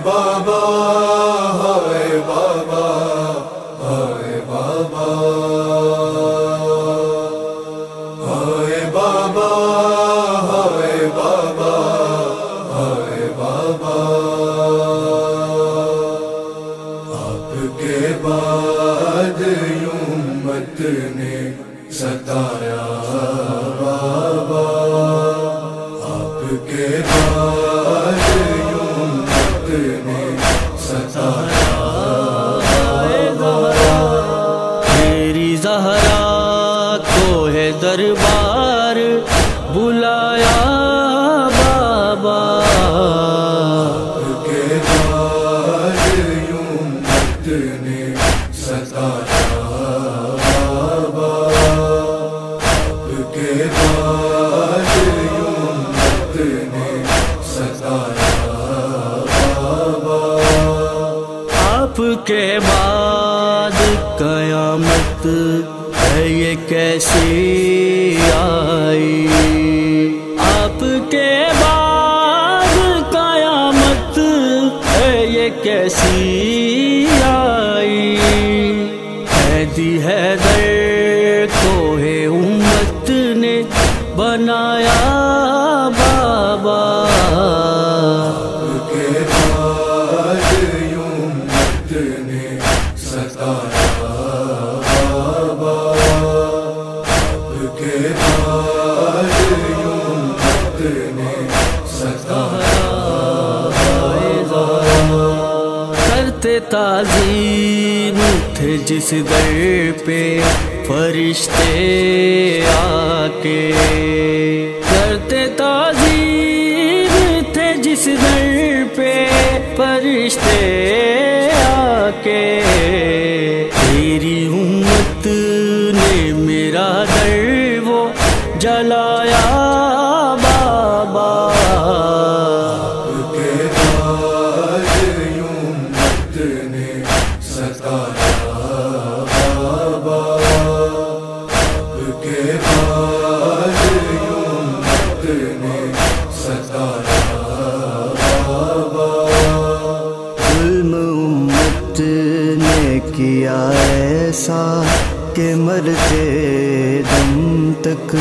بابا ہائے بابا ہائے بابا ہائے بابا ہائے بابا ہائے بابا آپ کے بعد امت نے ستایا بابا آپ کے بعد امت نے ستایا میری زہرا کو ہے دربار بلایا بابا آپ کے بعد امت نے ستایا بابا آپ کے بعد امت نے ستایا بابا آپ کے بعد قیامت ہے یہ کیسی آئی آپ کے بعد قیامت ہے یہ کیسی آئی قیدی حیدر کو ہے امت نے بنایا بابا آپ کے بعد امت نے ستایا بابا آپ کے بعد امت نے ستایا کرتے تعظیم تھے جس در پہ فرشتے آ کے کرتے تعظیم تھے جس در پہ فرشتے آ کے تیری امت نے میرا در وہ جلایا بابا آپ کے بعد امت نے ستایا بابا آپ کے بعد امت نے ستایا بابا ظلم امت نے کیا ایسا کہ مرتے دم تک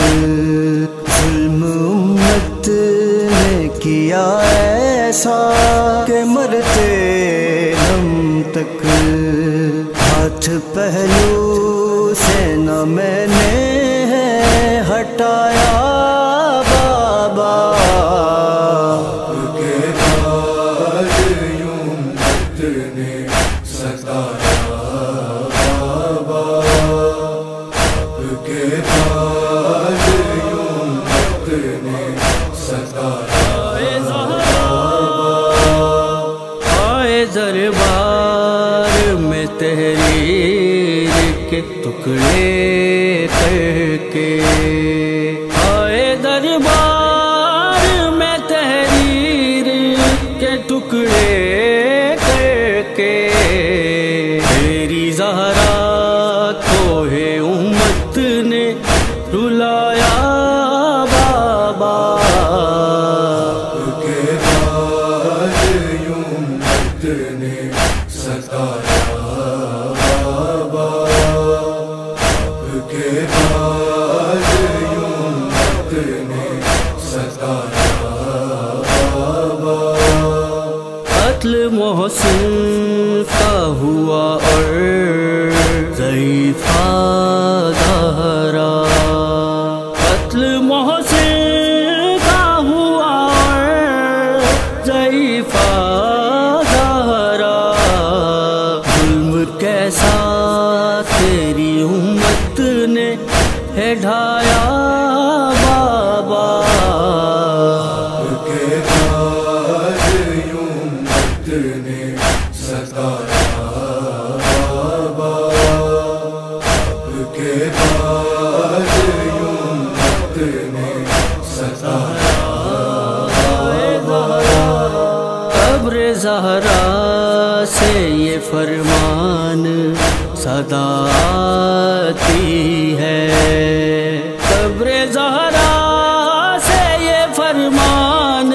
ظلم امت نے کیا ایسا کہ مرتے دم تک ہاتھ پہلو سے نہ میں نے ہٹایا بابا آپ کے بعد امت نے ستایا بابا آپ کے بعد امت نے ستایا آئے دربار میں تحریر کے ٹکڑے کر کے آئے دربار میں تحریر کے ٹکڑے کر کے میری زہرا کو ہے امت نے رلایا بابا آپ کے بعد امت نے ستایا بابا آپ کے بعد امت نے ستایا بابا قتل محسن کا ہوا اور ضعیفہ زہرا قتل محسن کا ہوا اور ضعیفہ زہرا ظلم کیسا تیری امت نے ہے ڈھایا بابا آپ کے بعد امت نے ستایا بابا آپ کے بعد امت نے ستایا قبر زہرا سے یہ فرمان صدا آتی ہے قبر زہرا سے یہ فرمان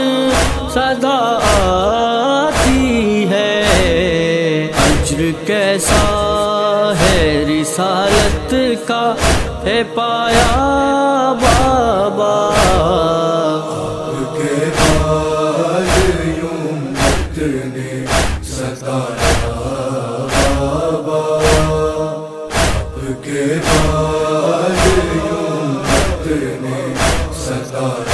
صدا آتی کیسا ہے رسالت کا ہے پایا بابا، آپ کے بعد یوں امت نے ستایا بابا، آپ کے بعد یوں امت نے ستایا